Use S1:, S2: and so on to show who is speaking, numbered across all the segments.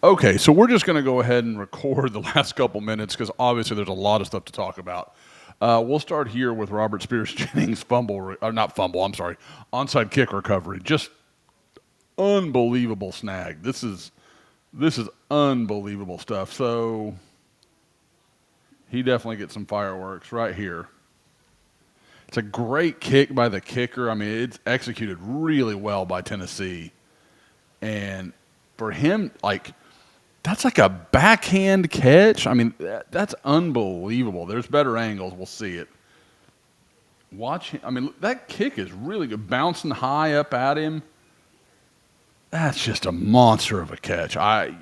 S1: Okay, so we're just going to go ahead and record the last couple minutes because obviously there's a lot of stuff to talk about. We'll start here with Robert Spears Jennings not fumble, I'm sorry, onside kick recovery. Just unbelievable snag. This is unbelievable stuff. So he definitely gets some fireworks right here. It's a great kick by the kicker. I mean, it's executed really well by Tennessee. And for him, that's like a backhand catch. I mean, that's unbelievable. There's better angles. We'll see it. Watch him. I mean, that kick is really good. Bouncing high up at him. That's just a monster of a catch. I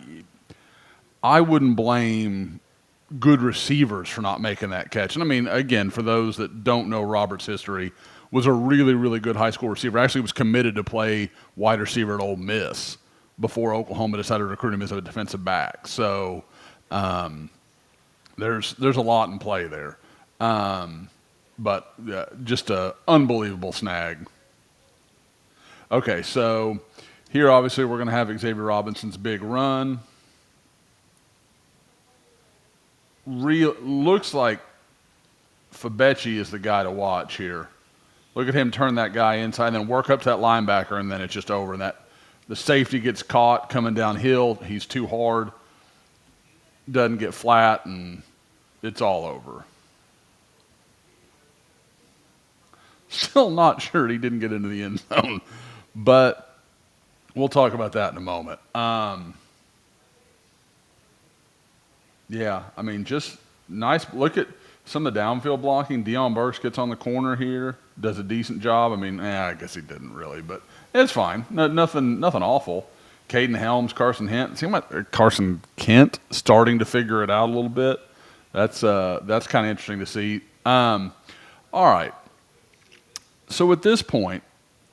S1: wouldn't blame good receivers for not making that catch. And I mean, again, for those that don't know Robert's history, was a really, really good high school receiver. Actually was committed to play wide receiver at Ole Miss before Oklahoma decided to recruit him as a defensive back. So there's a lot in play there. But just an unbelievable snag. Okay, so here obviously we're going to have Xavier Robinson's big run. Looks like Fabechi is the guy to watch here. Look at him turn that guy inside and then work up to that linebacker, and then it's just over. And the safety gets caught coming downhill. He's too hard. Doesn't get flat, and it's all over. Still not sure he didn't get into the end zone, but we'll talk about that in a moment. Yeah, I mean, just nice. Look at some of the downfield blocking. Deion Burks gets on the corner here, does a decent job. I mean, I guess he didn't really, but it's fine. Nothing awful. Caden Helms, Carson Kent starting to figure it out a little bit. That's kind of interesting to see. All right. So at this point,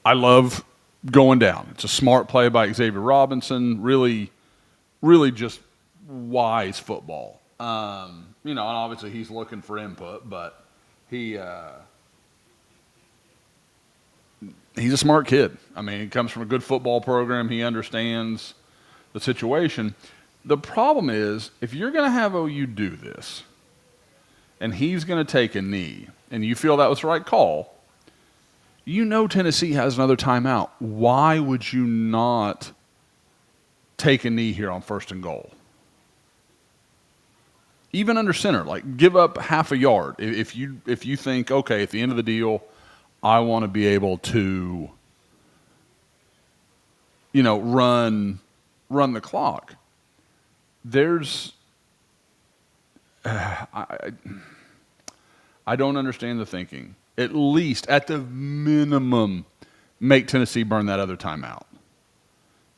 S1: I love going down. It's a smart play by Xavier Robinson. Really, really just wise football. And obviously he's looking for input, but he's a smart kid. I mean, he comes from a good football program. He understands the situation. The problem is, if you're going to have OU do this, and he's going to take a knee, and you feel that was the right call, Tennessee has another timeout. Why would you not take a knee here on 1st and goal? Even under center, give up half a yard. If you think, okay, at the end of the deal, I want to be able to, run the clock. I don't understand the thinking. At least, at the minimum, make Tennessee burn that other timeout.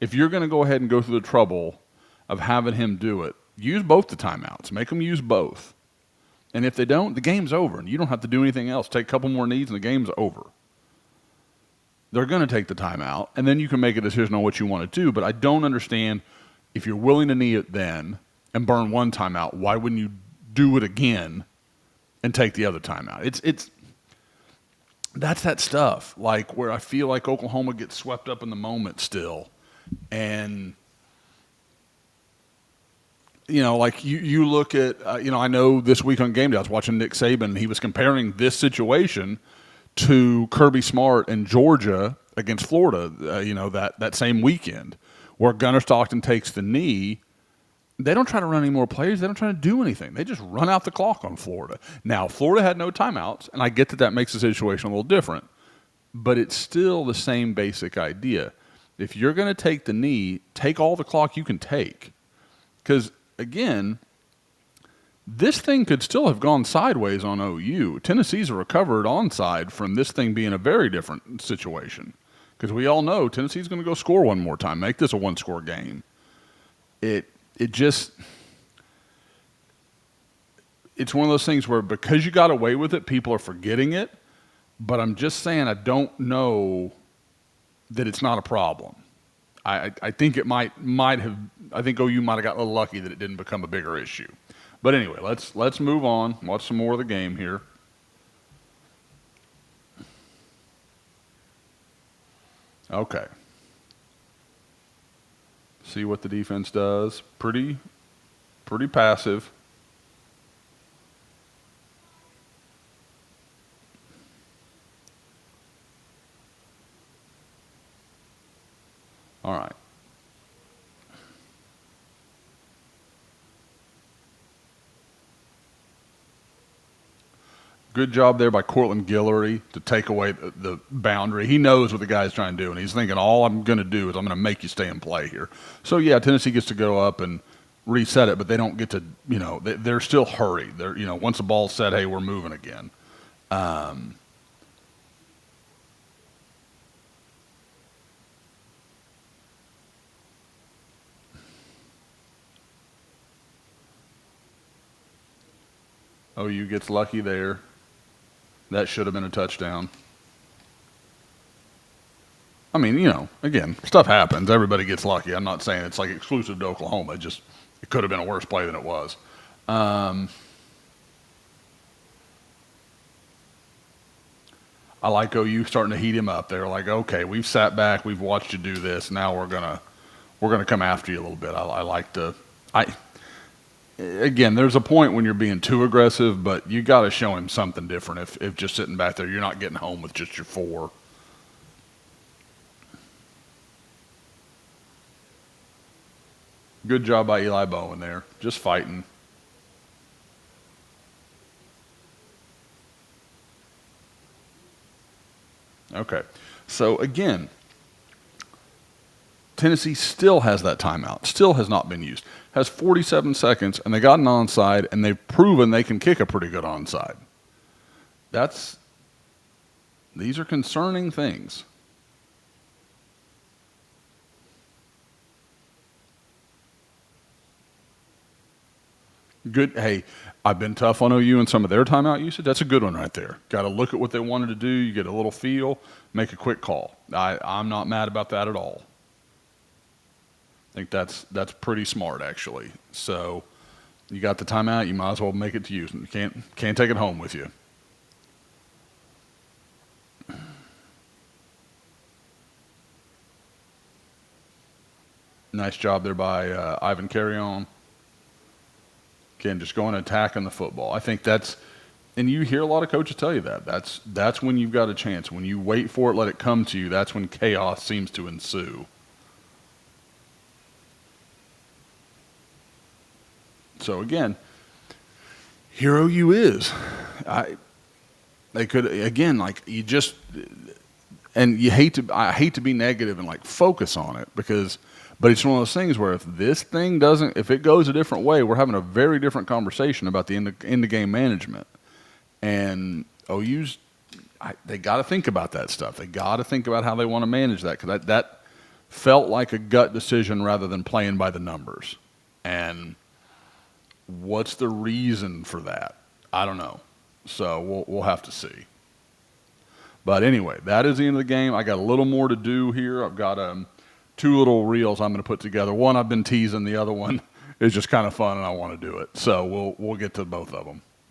S1: If you're going to go ahead and go through the trouble of having him do it, use both the timeouts. Make them use both. And if they don't, the game's over, and you don't have to do anything else. Take a couple more knees, and the game's over. They're going to take the timeout, and then you can make a decision on what you want to do. But I don't understand, if you're willing to knee it then and burn one timeout, why wouldn't you do it again and take the other timeout? That's that stuff, where I feel like Oklahoma gets swept up in the moment still. And you look at, I know this week on Game Day I was watching Nick Saban, and he was comparing this situation to Kirby Smart and Georgia against Florida, that same weekend, where Gunnar Stockton takes the knee. They don't try to run any more plays. They don't try to do anything. They just run out the clock on Florida. Now, Florida had no timeouts, and I get that makes the situation a little different, but it's still the same basic idea. If you're going to take the knee, take all the clock you can take. Because, again, this thing could still have gone sideways on OU. Tennessee's recovered onside from this thing being a very different situation. Because we all know Tennessee's going to go score one more time, make this a one-score game. It's one of those things where because you got away with it, people are forgetting it. But I'm just saying I don't know that it's not a problem. I think it might have. I think OU might have got a little lucky that it didn't become a bigger issue. But anyway, let's move on. Watch some more of the game here. Okay. See what the defense does. Pretty passive. All right. Good job there by Cortland Guillory to take away the boundary. He knows what the guy's trying to do, and he's thinking, all I'm going to do is I'm going to make you stay in play here. So, yeah, Tennessee gets to go up and reset it, but they don't get to, they're still hurried. They're, once the ball's set, hey, we're moving again. OU gets lucky there. That should have been a touchdown. I mean, again, stuff happens. Everybody gets lucky. I'm not saying it's like exclusive to Oklahoma. It could have been a worse play than it was. I like OU starting to heat him up. They're like, okay, we've sat back, we've watched you do this. Now we're gonna come after you a little bit. Again, there's a point when you're being too aggressive, but you got to show him something different. If just sitting back there, you're not getting home with just your 4. Good job by Eli Bowen there, just fighting. Okay, so again, Tennessee still has that timeout, still has not been used. Has 47 seconds, and they got an onside, and they've proven they can kick a pretty good onside. These are concerning things. Good. Hey, I've been tough on OU and some of their timeout usage. That's a good one right there. Got to look at what they wanted to do. You get a little feel, make a quick call. I'm not mad about that at all. I think that's pretty smart, actually. So you got the timeout, you might as well make it to use. You can't take it home with you. Nice job there by Ivan Carrion. Again, just going and attacking the football. I think and you hear a lot of coaches tell you that. That's when you've got a chance. When you wait for it, let it come to you, that's when chaos seems to ensue. So again, here OU is. They could again, like you just, and I hate to be negative and like focus on it but it's one of those things where if it goes a different way, we're having a very different conversation about the end of game management. And OU's, they got to think about that stuff. They got to think about how they want to manage that because that felt like a gut decision rather than playing by the numbers. And what's the reason for that? I don't know. So we'll have to see. But anyway, that is the end of the game. I got a little more to do here. I've got 2 little reels I'm going to put together. One I've been teasing. The other one is just kind of fun, and I want to do it. So we'll get to both of them.